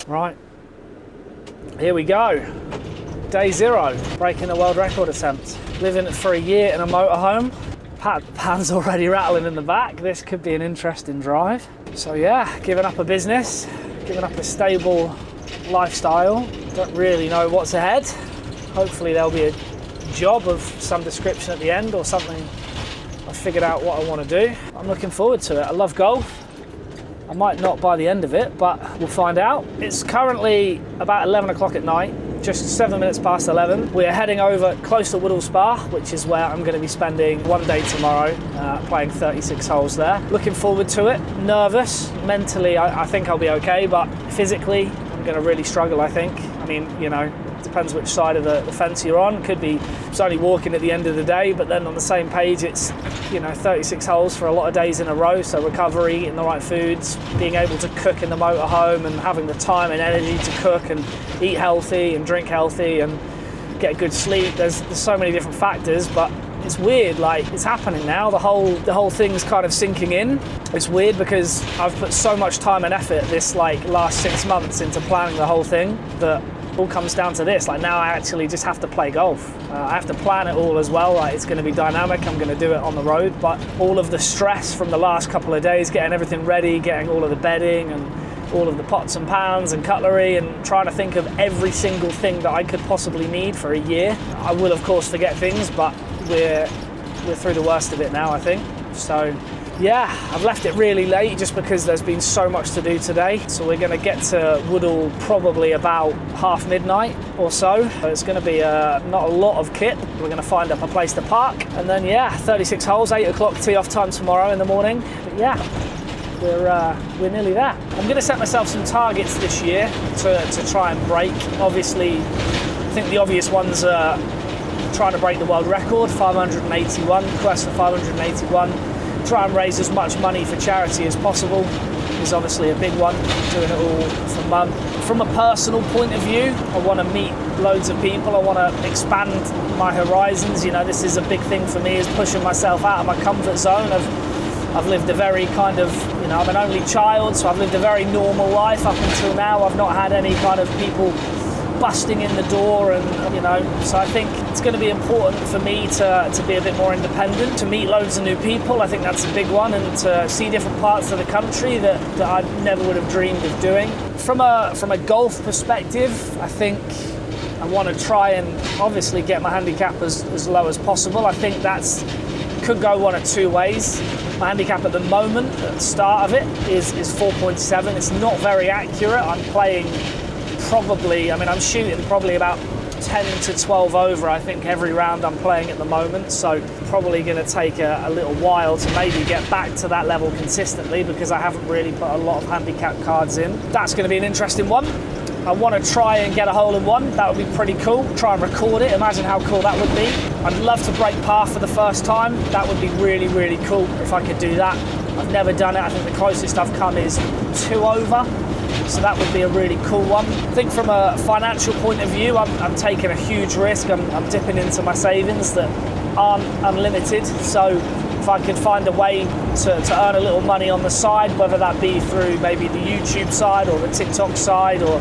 Right, here we go. Day 0, breaking the world record attempt. Living for a year in a motorhome. Pan's already rattling in the back. This could be an interesting drive. So yeah, giving up a business, giving up a stable lifestyle. Don't really know what's ahead. Hopefully there'll be a job of some description at the end or something. I've figured out what I want to do. I'm looking forward to it. I love golf. I might not by the end of it, but we'll find out. It's currently about 11 o'clock at night, just 7 minutes past 11. We are heading over close to Woodhall Spa, which is where I'm going to be spending one day tomorrow, playing 36 holes there. Looking forward to it. Nervous. Mentally, I think I'll be okay, but physically, I'm going to really struggle, I think. I mean, you know, depends which side of the fence you're on. Could be it's only walking at the end of the day, but then on the same page it's, you know, 36 holes for a lot of days in a row. So recovery, eating the right foods, being able to cook in the motorhome and having the time and energy to cook and eat healthy and drink healthy and get good sleep. There's so many different factors, but it's weird, like it's happening now. The whole thing's kind of sinking in. It's weird because I've put so much time and effort this like last 6 months into planning the whole thing that all comes down to this. Like now I actually just have to play golf. I have to plan it all as well. Like it's going to be dynamic. I'm going to do it on the road, but all of the stress from the last couple of days, getting everything ready, getting all of the bedding and all of the pots and pans and cutlery and trying to think of every single thing that I could possibly need for a year. I will of course forget things, but we're through the worst of it now, I think. So yeah, I've left it really late just because there's been so much to do today. So we're going to get to Woodhall probably about half midnight or so. It's going to be not a lot of kit. We're going to find up a place to park. And then yeah, 36 holes, 8 o'clock tee off time tomorrow in the morning. But yeah, we're nearly there. I'm going to set myself some targets this year to try and break. Obviously, I think the obvious ones are trying to break the world record, 581, quest for 581. Try and raise as much money for charity as possible is obviously a big one, doing it all for Mum. From a personal point of view, I want to meet loads of people. I want to expand my horizons. You know, this is a big thing for me, is pushing myself out of my comfort zone. I've lived a very kind of, you know, I'm an only child, so I've lived a very normal life up until now. I've not had any kind of people busting in the door, and you know, so I think it's going to be important for me to be a bit more independent, to meet loads of new people. I think that's a big one, and to see different parts of the country that I never would have dreamed of doing. From a golf perspective, I think I want to try and obviously get my handicap as low as possible. I think that's could go one of two ways. My handicap at the moment, at the start of it, is 4.7. It's not very accurate. I'm playing probably, I mean, I'm shooting probably about 10 to 12 over, I think, every round I'm playing at the moment. So probably going to take a little while to maybe get back to that level consistently, because I haven't really put a lot of handicap cards in. That's going to be an interesting one. I want to try and get a hole in one. That would be pretty cool. Try and record it. Imagine how cool that would be. I'd love to break par for the first time. That would be really, really cool if I could do that. I've never done it. I think the closest I've come is 2 over. So that would be a really cool one. I think from a financial point of view, I'm taking a huge risk. I'm dipping into my savings that aren't unlimited. So if I could find a way to earn a little money on the side, whether that be through maybe the YouTube side or the TikTok side, or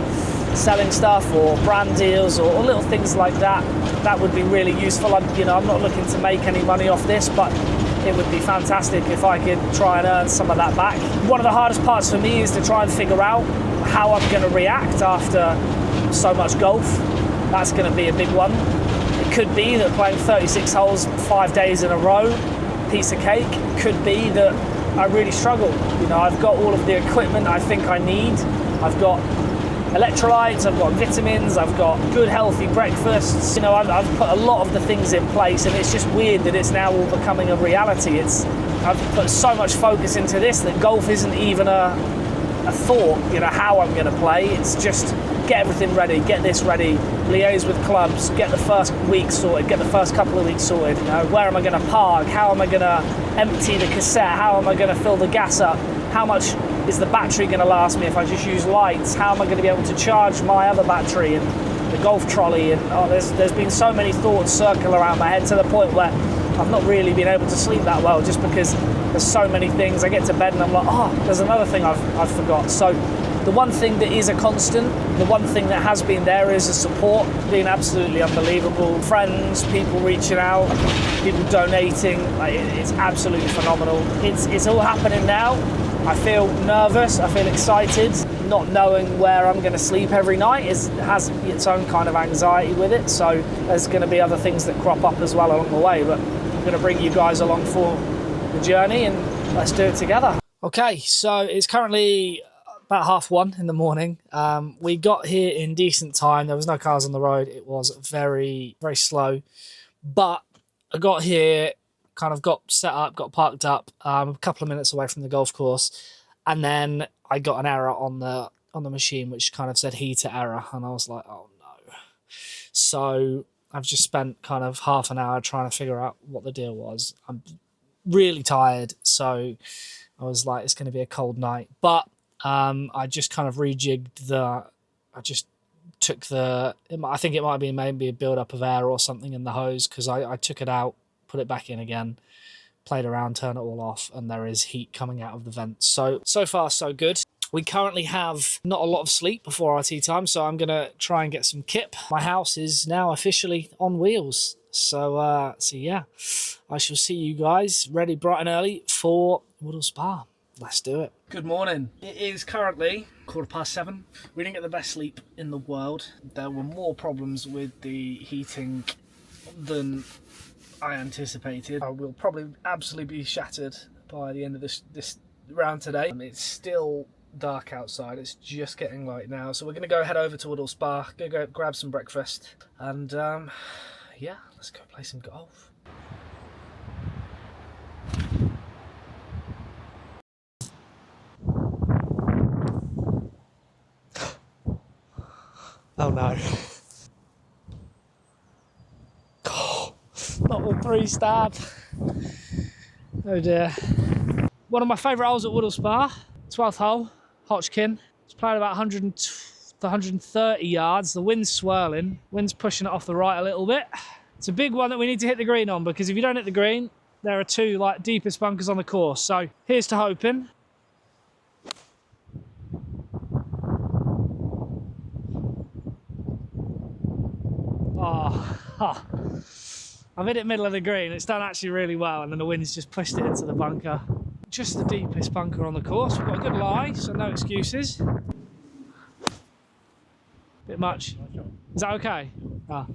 selling stuff or brand deals or little things like that, that would be really useful. I'm not looking to make any money off this, but it would be fantastic if I could try and earn some of that back. One of the hardest parts for me is to try and figure out how I'm going to react after so much golf. That's going to be a big one. It could be that playing 36 holes 5 days in a row, piece of cake. It could be that I really struggle. You know, I've got all of the equipment I think I need. I've got electrolytes, I've got vitamins, I've got good healthy breakfasts. You know, I've put a lot of the things in place, and it's just weird that it's now all becoming a reality. I've put so much focus into this that golf isn't even a thought, you know, how I'm going to play. It's just get everything ready, get this ready, liaise with clubs, get the first week sorted, get the first couple of weeks sorted. You know, where am I going to park? How am I going to empty the cassette? How am I going to fill the gas up? How much is the battery going to last me if I just use lights? How am I going to be able to charge my other battery and the golf trolley? And there's been so many thoughts circle around my head to the point where I've not really been able to sleep that well, just because there's so many things. I get to bed and I'm like, oh, there's another thing I've forgot. So The one thing that is a constant, the one thing that has been there is the support, being absolutely unbelievable. Friends, people reaching out, people donating, like, it's absolutely phenomenal. It's all happening now. I feel nervous, I feel excited. Not knowing where I'm going to sleep every night has its own kind of anxiety with it, so there's going to be other things that crop up as well along the way, but I'm going to bring you guys along for the journey and let's do it together. Okay, so it's currently about 1:30 in the morning. We got here in decent time. There was no cars on the road. It was very, very slow, but I got here, kind of got set up, got parked up a couple of minutes away from the golf course, and then I got an error on the machine which kind of said heater error, and I was like, oh no. So I've just spent kind of half an hour trying to figure out what the deal was. I'm really tired, so I was like, it's going to be a cold night. But I just kind of rejigged I just took I think it might be maybe a build-up of air or something in the hose, because I took it out, put it back in again, played around, turn it all off, and there is heat coming out of the vents. So far, so good. We currently have not a lot of sleep before our tea time, so I'm going to try and get some kip. My house is now officially on wheels. So yeah, I shall see you guys ready bright and early for Woodhall Spa. Let's do it. Good morning. It is currently 7:15. We didn't get the best sleep in the world. There were more problems with the heating than I anticipated. I will probably absolutely be shattered by the end of this round today. It's still dark outside. It's just getting light now. So we're going to go head over to Woodhall Spa, go grab some breakfast, and yeah, let's go play some golf. Oh no. Not the 3-stab. Oh dear. One of my favourite holes at Woodhall Spa, 12th hole, Hodgkin. It's playing about 130 yards. The wind's swirling. Wind's pushing it off the right a little bit. It's a big one that we need to hit the green on, because if you don't hit the green, there are two deepest bunkers on the course. So here's to hoping. I've hit it middle of the green. It's done actually really well, and then the wind's just pushed it into the bunker. Just the deepest bunker on the course. We've got a good lie, so no excuses. Bit much. Is that okay? I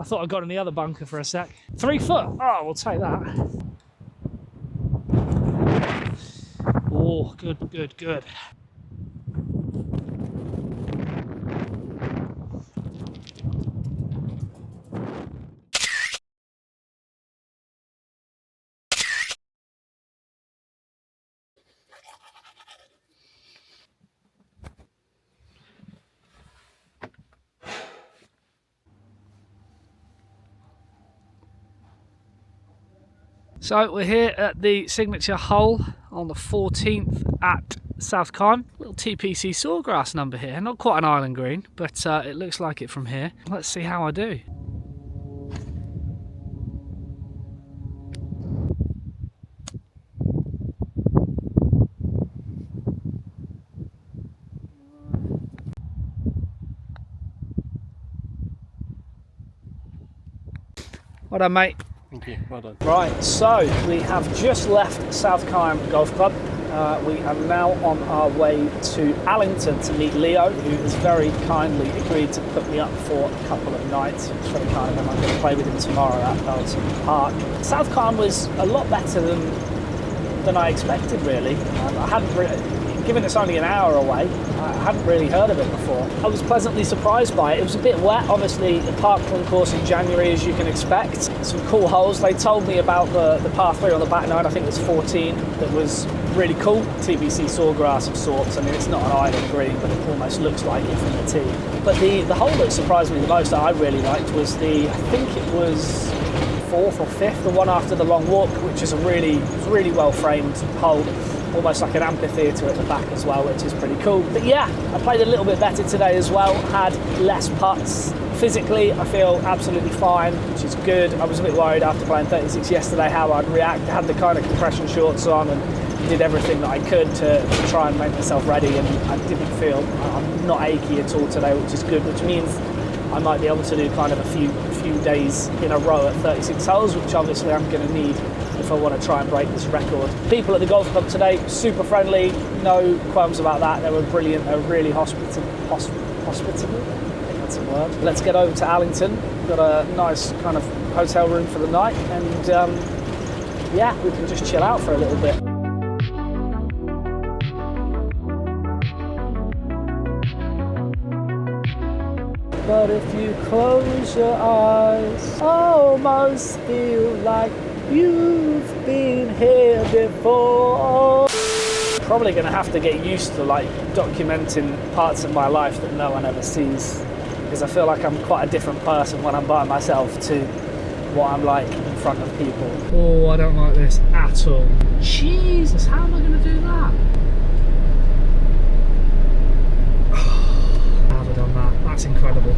thought I got in the other bunker for a sec. 3 foot. Oh, we'll take that. Oh, good. So we're here at the signature hole on the 14th at South Kyme. Little TPC sawgrass number here. Not quite an island green, but it looks like it from here. Let's see how I do. Well done, mate. Thank you, well done. Right, so we have just left South Kyme Golf Club. We are now on our way to Allington to meet Leo, who has very kindly agreed to put me up for a couple of nights. It's very kind of him. I'm going to play with him tomorrow at Belton Park. South Kyme was a lot better than I expected, really. I hadn't really, given it's only an hour away, I hadn't really heard of it before. I was pleasantly surprised by it. It was a bit wet, obviously, the parkrun course in January, as you can expect. Some cool holes. They told me about the par 3 on the back nine, I think it was 14, that was really cool. TBC sawgrass of sorts. I mean, it's not an island green, but it almost looks like it from the tee. But the hole that surprised me the most that I really liked was I think it was 4th or 5th, the one after the long walk, which is a really well framed hole. Almost like an amphitheatre at the back as well, which is pretty cool. But yeah, I played a little bit better today as well, had less putts. Physically, I feel absolutely fine, which is good. I was a bit worried after playing 36 yesterday how I'd react. I had the kind of compression shorts on and did everything that I could to try and make myself ready, and I didn't feel, I'm not achy at all today, which is good, which means I might be able to do kind of a few days in a row at 36 holes, which obviously I'm going to need if I want to try and break this record. People at the golf club today, super friendly, no qualms about that. They were brilliant, they were really hospitable. I think that's a word. Let's get over to Allington. Got a nice kind of hotel room for the night, and yeah, we can just chill out for a little bit. But if you close your eyes, I almost feel like you've been here before. Probably going to have to get used to like documenting parts of my life that no one ever sees, because I feel like I'm quite a different person when I'm by myself to what I'm like in front of people. Oh, I don't like this at all. Jesus, how am I going to do that? How have I done that? That's incredible.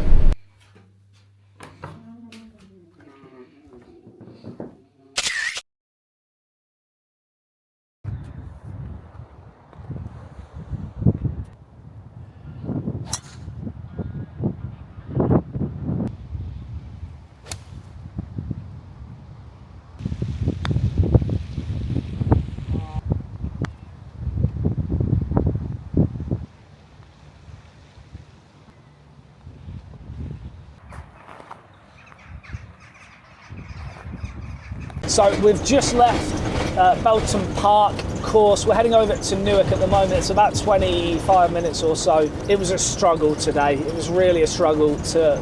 So we've just left Belton Park course. We're heading over to Newark at the moment. It's about 25 minutes or so. It was a struggle today. It was really a struggle to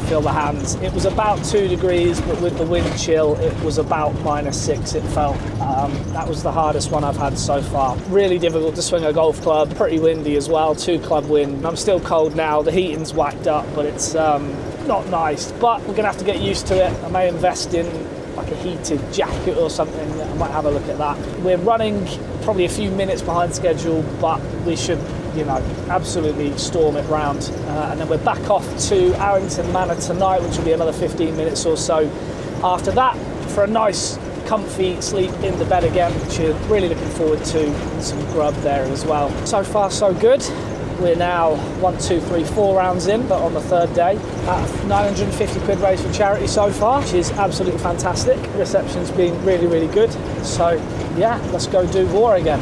feel the hands. It was about 2 degrees, but with the wind chill, it was about -6, it felt. That was the hardest one I've had so far. Really difficult to swing a golf club, pretty windy as well, 2 club wind. I'm still cold now, the heating's whacked up, but it's not nice. But we're gonna have to get used to it. I may invest in like a heated jacket or something. I might have a look at that. We're running probably a few minutes behind schedule, but we should, you know, absolutely storm it round. And then we're back off to Arrington Manor tonight, which will be another 15 minutes or so after that, for a nice comfy sleep in the bed again, which you're really looking forward to, and some grub there as well. So far so good. We're now 1, 2, 3, 4 rounds in, but on the 3rd day. 950 quid raised for charity so far, which is absolutely fantastic. Reception's been really, really good. So yeah, let's go do war again.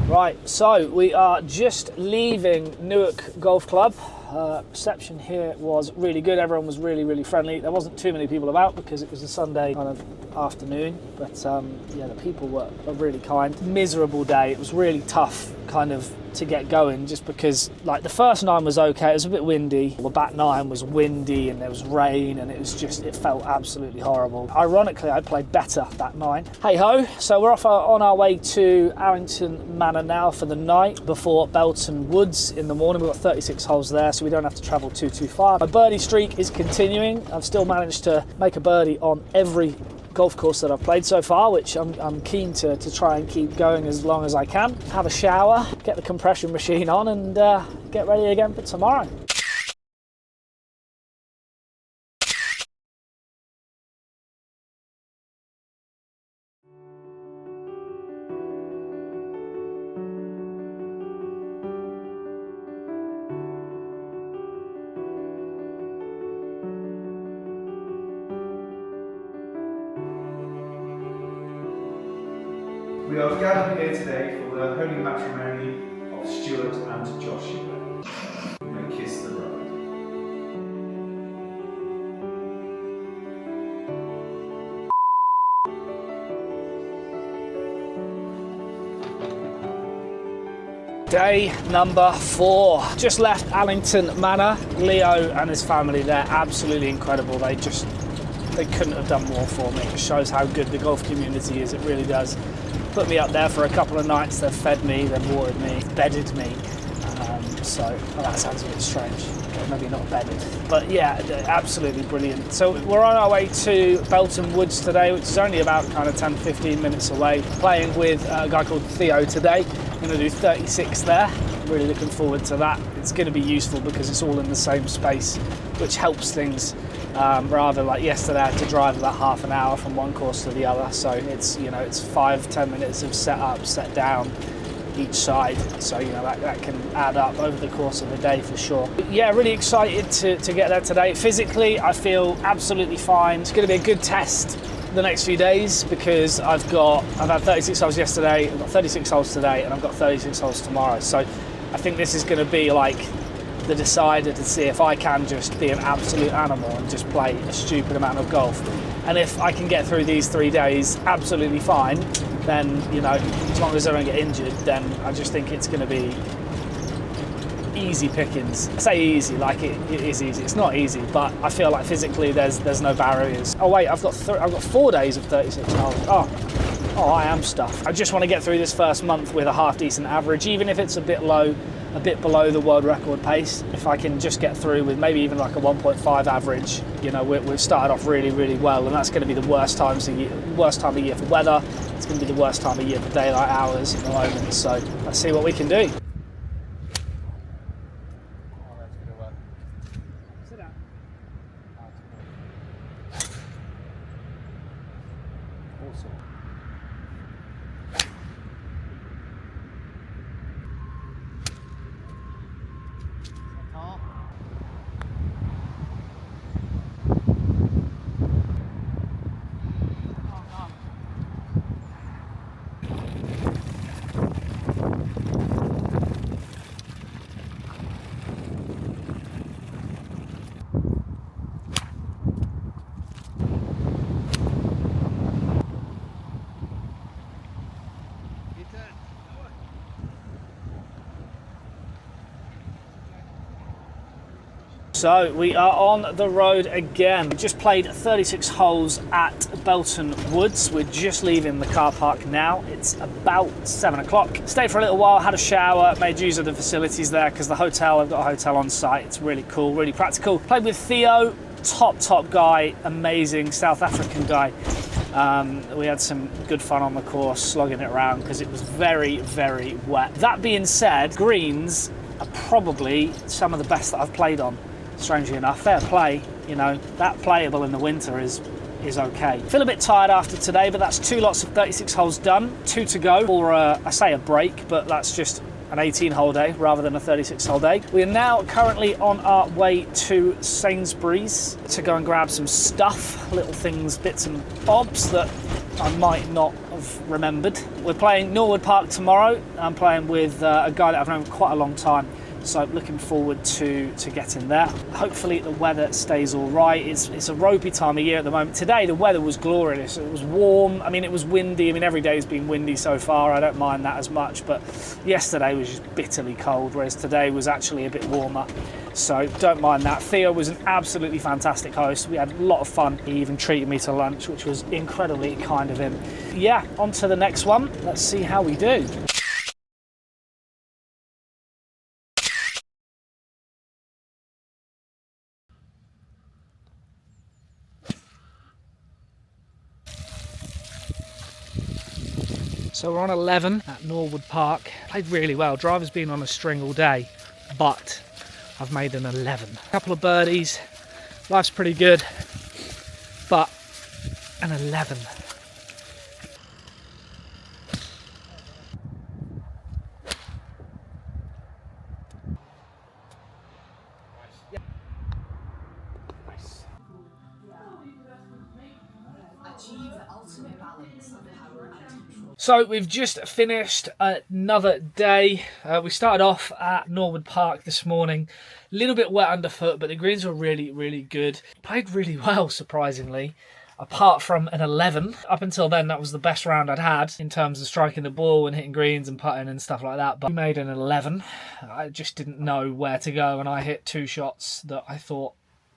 Right, so we are just leaving Newark Golf Club. Reception here was really good. Everyone was really, really friendly. There wasn't too many people about because it was a Sunday kind of afternoon, but yeah, the people were really kind. Miserable day. It was really tough kind of to get going, just because like the first 9 was okay. It was a bit windy. The back 9 was windy and there was rain, and it felt absolutely horrible. Ironically, I played better that 9. Hey ho, so we're off on our way to Arrington Manor now for the night before Belton Woods in the morning. We've got 36 holes there, so we don't have to travel too far. My birdie streak is continuing. I've still managed to make a birdie on every golf course that I've played so far, which I'm keen to try and keep going as long as I can. Have a shower, get the compression machine on, and get ready again for tomorrow. We are gathered here today for the holy matrimony of Stuart and Joshua. We may kiss the bride. Day number 4. Just left Allington Manor. Leo and his family, they're absolutely incredible. They couldn't have done more for me. It shows how good the golf community is. It really does. Put me up there for a couple of nights. They've fed me, they've watered me, bedded me. So that sounds a bit strange. Maybe not bedded, but yeah, absolutely brilliant. So we're on our way to Belton Woods today, which is only about kind of 10-15 minutes away. Playing with a guy called Theo today. I'm going to do 36 there. Really looking forward to that. It's going to be useful because it's all in the same space, which helps things. Rather like yesterday, I had to drive about half an hour from one course to the other. So it's, you know, it's 5-10 minutes of set up, set down each side, so you know that can add up over the course of the day for sure. But yeah, really excited to get there today. Physically, I feel absolutely fine. It's going to be a good test the next few days because I've had 36 holes yesterday, I've got 36 holes today, and I've got 36 holes tomorrow. So I think this is going to be like the decider to see if I can just be an absolute animal and just play a stupid amount of golf. And if I can get through these 3 days absolutely fine, then, you know, as long as I don't get injured, then I just think it's going to be easy pickings. I say easy, like it is easy. It's not easy, but I feel like physically there's no barriers. Oh wait, I've got 4 days of 36 holes. Oh, I am stuffed. I just want to get through this first month with a half decent average, even if it's a bit low, a bit below the world record pace. If I can just get through with maybe even like a 1.5 average, you know, we've started off really, really well, and that's going to be the worst time of year for weather. It's going to be the worst time of year for daylight hours at the moment. So let's see what we can do. So we are on the road again. We just played 36 holes at Belton Woods. We're just leaving the car park now. It's about 7 o'clock. Stayed for a little while, had a shower, made use of the facilities there because I've got a hotel on site. It's really cool, really practical. Played with Theo, top guy, amazing South African guy. We had some good fun on the course, slogging it around because it was very, very wet. That being said, greens are probably some of the best that I've played on. Strangely enough, fair play, you know, that playable in the winter is okay. Feel a bit tired after today, but that's 2 lots of 36 holes done, 2 to go, or I say a break, but that's just an 18-hole day rather than a 36-hole day. We are now currently on our way to Sainsbury's to go and grab some stuff, little things, bits and bobs that I might not have remembered. We're playing Norwood Park tomorrow. I'm playing with a guy that I've known for quite a long time. So looking forward to getting there. Hopefully the weather stays all right. It's a ropey time of year at the moment. Today the weather was glorious. It was warm. I mean, it was windy. I mean, every day's been windy so far. I don't mind that as much. But yesterday was just bitterly cold, whereas today was actually a bit warmer. So don't mind that. Theo was an absolutely fantastic host. We had a lot of fun. He even treated me to lunch, which was incredibly kind of him. Yeah, on to the next one. Let's see how we do. So we're on 11 at Norwood Park. Played really well. Driver's been on a string all day, but I've made an 11. A couple of birdies. Life's pretty good, but an 11. So we've just finished another day. We started off at Norwood Park this morning. A little bit wet underfoot, but the greens were really, really good. Played really well, surprisingly. Apart from an 11. Up until then, that was the best round I'd had in terms of striking the ball and hitting greens and putting and stuff like that. But we made an 11. I just didn't know where to go, and I hit 2 shots that I thought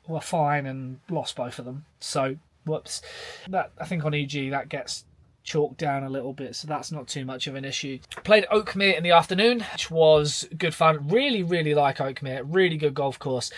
were fine and lost both of them. So, whoops. That, I think on EG, that gets chalked down a little bit, so that's not too much of an issue. Played Oakmere in the afternoon, which was good fun. Really, really like Oakmere. Really good golf course.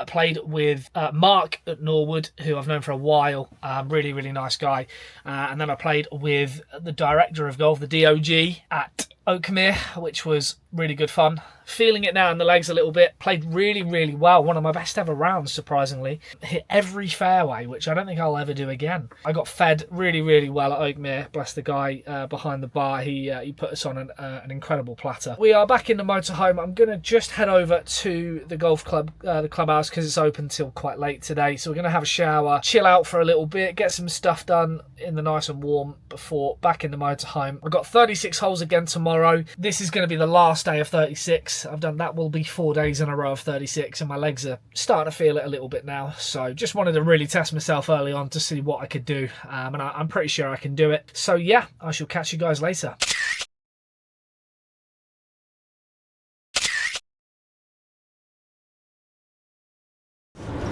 Played with Mark at Norwood, who I've known for a while. Really, really nice guy. And then I played with the director of golf, the DOG, at Oakmere, which was really good fun. Feeling it now in the legs a little bit. Played really, really well. One of my best ever rounds, surprisingly. Hit every fairway, which I don't think I'll ever do again. I got fed really, really well at Oakmere. Bless the guy behind the bar. He put us on an incredible platter. We are back in the motorhome. I'm going to just head over to the golf club, the clubhouse, because it's open till quite late today. So we're going to have a shower, chill out for a little bit, get some stuff done in the nice and warm before back in the motorhome. I've got 36 holes again tomorrow. This is going to be the last day of 36. I've done that will be 4 days in a row of 36, and my legs are starting to feel it a little bit now. So just wanted to really test myself early on to see what I could do, and I'm pretty sure I can do it. So yeah, I shall catch you guys later.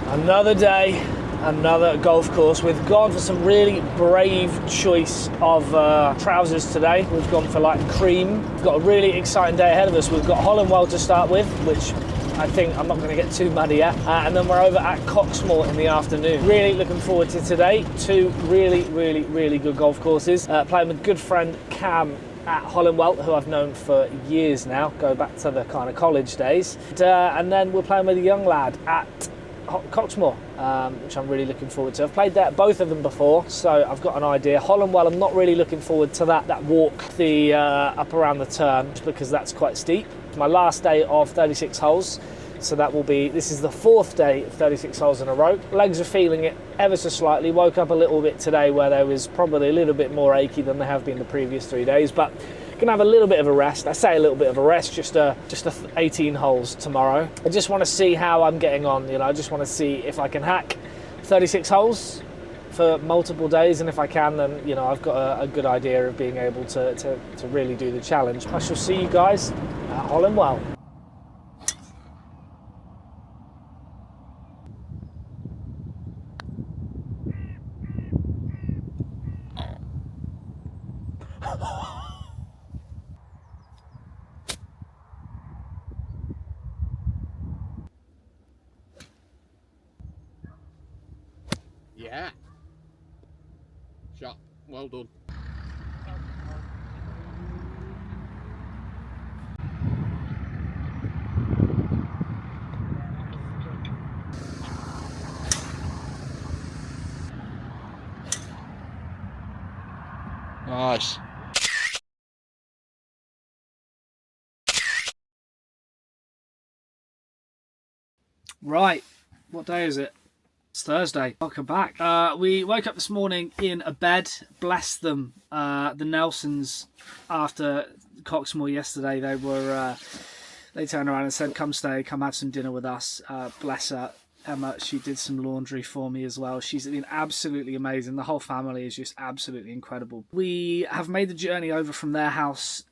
Another day, another golf course. We've gone for some really brave choice of trousers today. We've gone for like cream. We've got a really exciting day ahead of us. We've got Hollinwell to start with, which I think I'm not going to get too muddy at. And then we're over at Coxmoor in the afternoon. Really looking forward to today. Two really, really, really good golf courses. Playing with good friend Kyme at Hollinwell, who I've known for years now, go back to the kind of college days. And then we're playing with a young lad at Coxmoor, which I'm really looking forward to. I've played there, both of them before, so I've got an idea. Hollinwell, I'm not really looking forward to that walk up around the turn, because that's quite steep. It's my last day of 36 holes, so this is the fourth day of 36 holes in a row. Legs are feeling it ever so slightly. Woke up a little bit today where they was probably a little bit more achy than they have been the previous 3 days, but gonna have a little bit of a rest. I say a little bit of a rest, just 18 holes tomorrow. I just want to see how I'm getting on. I just want to see if I can hack 36 holes for multiple days, and if I can, then I've got a good idea of being able to really do the challenge. I shall see you guys at Hollinwell. Yeah. Shot. Well done. Nice. Right, what day is it? It's Thursday. Welcome back. We woke up this morning in a bed. Bless them, the Nelsons. After Coxmoor yesterday, they turned around and said, "Come stay, come have some dinner with us." Bless her, Emma. She did some laundry for me as well. She's been absolutely amazing. The whole family is just absolutely incredible. We have made the journey over from their house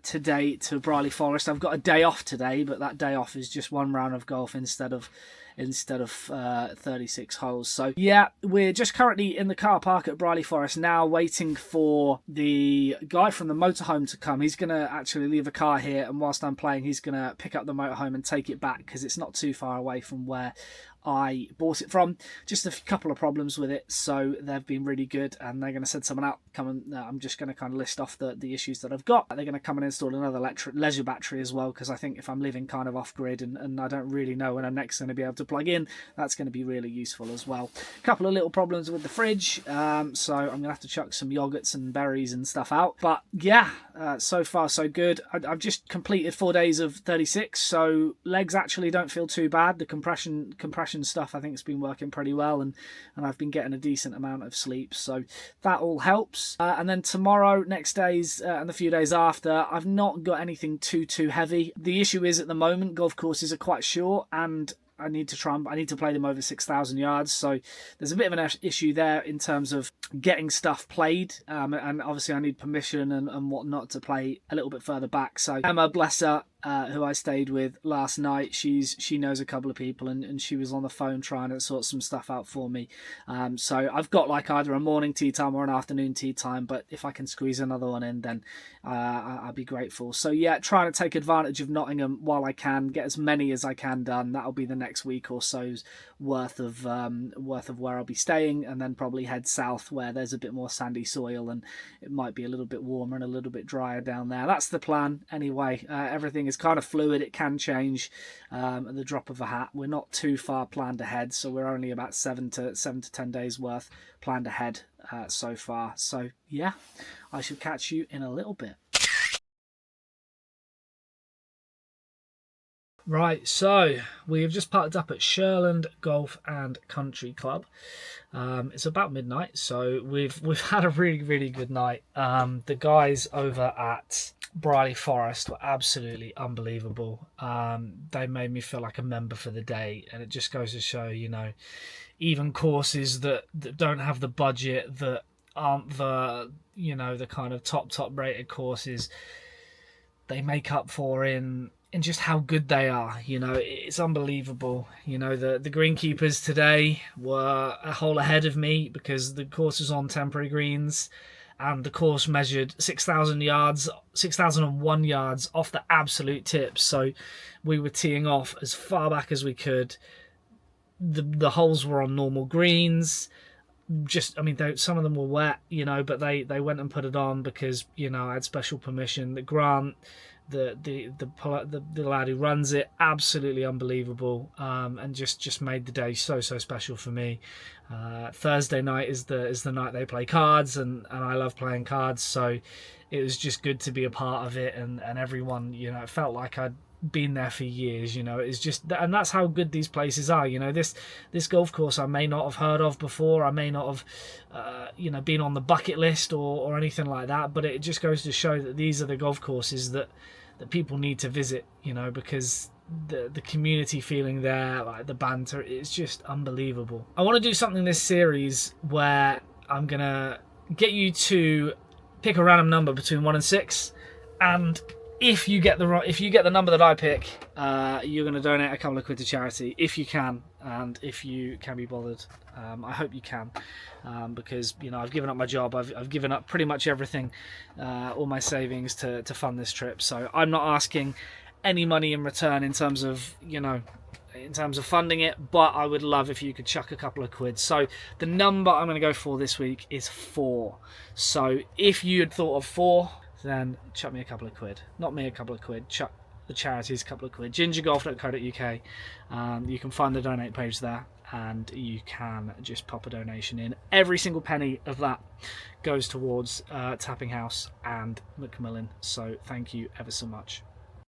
today to Brierley Forest. I've got a day off today, but that day off is just one round of golf instead of 36 holes. So yeah, we're just currently in the car park at Brierley Forest now, waiting for the guy from the motorhome to come. He's going to actually leave a car here, and whilst I'm playing, he's going to pick up the motorhome and take it back, because it's not too far away from where I bought it from. Just a couple of problems with it, so they've been really good, and they're going to send someone out. I'm just going to kind of list off the issues that I've got. They're going to come and install another leisure battery as well, because I think if I'm living kind of off grid and I don't really know when I'm next going to be able to plug in, that's going to be really useful as well. A couple of little problems with the fridge, so I'm going to have to chuck some yogurts and berries and stuff out. But yeah, so far so good. I've just completed 4 days of 36, so legs actually don't feel too bad. The compression stuff I think it's been working pretty well, and I've been getting a decent amount of sleep, so that all helps. And then tomorrow, next days, and the few days after, I've not got anything too heavy. The issue is at the moment golf courses are quite short, and I need to play them over 6,000 yards, so there's a bit of an issue there in terms of getting stuff played, and obviously I need permission and whatnot to play a little bit further back. So Emma, bless her, who I stayed with last night, she knows a couple of people, and she was on the phone trying to sort some stuff out for me. So I've got like either a morning tea time or an afternoon tea time, but if I can squeeze another one in, then I'll be grateful. So yeah, trying to take advantage of Nottingham while I can, get as many as I can done. That'll be the next week or so's worth of where I'll be staying, and then probably head south where there's a bit more sandy soil and it might be a little bit warmer and a little bit drier down there. That's the plan anyway. Everything is kind of fluid. It can change at the drop of a hat. We're not too far planned ahead, so we're only about 7 to 10 days worth planned ahead so far. So yeah, I shall catch you in a little bit. Right, so we have just parked up at Shirland Golf and Country Club. It's about midnight, so we've had a really good night. The guys over at Brierley Forest were absolutely unbelievable. They made me feel like a member for the day, and it just goes to show, you know, even courses that don't have the budget, that aren't the, you know, the kind of top rated courses, they make up for in just how good they are. You know, it's unbelievable. You know, the greenkeepers today were a hole ahead of me because the course was on temporary greens, and the course measured 6,001 yards off the absolute tips. So we were teeing off as far back as we could. The holes were on normal greens. Just, I mean, some of them were wet, you know, but they went and put it on because, you know, I had special permission. The Grant, the lad who runs it, absolutely unbelievable, and just made the day so special for me. Thursday night is the night they play cards, and I love playing cards, so it was just good to be a part of it, and everyone, you know, it felt like I'd been there for years. You know, it's just, and that's how good these places are. You know, this golf course I may not have heard of before, I may not have you know, been on the bucket list or anything like that, but it just goes to show that these are the golf courses that people need to visit, you know, because the community feeling there, like the banter, it's just unbelievable. I want to do something this series where I'm gonna get you to pick a random number between 1 and 6, and if you get the number that I pick, you're going to donate a couple of quid to charity if you can, and if you can be bothered. I hope you can, because, you know, I've given up my job. I've given up pretty much everything, all my savings to fund this trip. So I'm not asking any money in return in terms of, you know, in terms of funding it, but I would love if you could chuck a couple of quid. So the number I'm going to go for this week is 4. So if you had thought of 4, then chuck me a couple of quid. Not me a couple of quid, chuck the charities a couple of quid. gingergolf.co.uk. You can find the donate page there, and you can just pop a donation in. Every single penny of that goes towards Tapping House and Macmillan. So thank you ever so much.